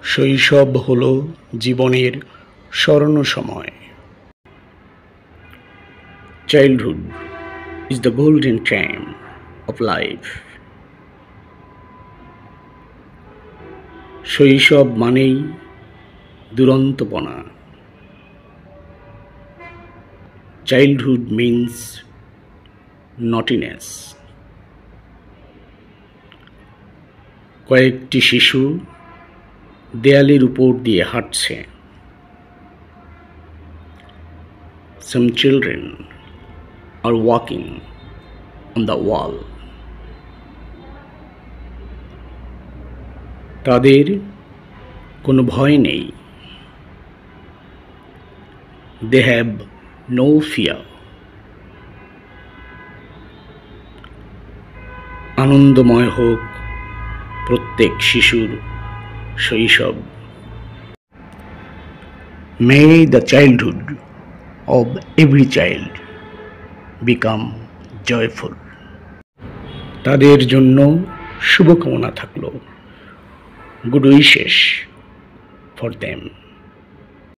শৈশব হলো জীবনের স্বর্ণ সময়। Childhood is the golden time of life. শৈশব মানেই দুরন্তপনা। Childhood means naughtiness. কয়েকটি শিশু দেয়ালের উপর দিয়ে হাঁটছে। Some children are walking on the wall. তাদের কোনো ভয় নেই। They have no fear. আনন্দময় হোক প্রত্যেক শিশুর শৈশব। May the childhood of every child become joyful. তাদের জন্য শুভকামনা থাকলো। Good wishes for them.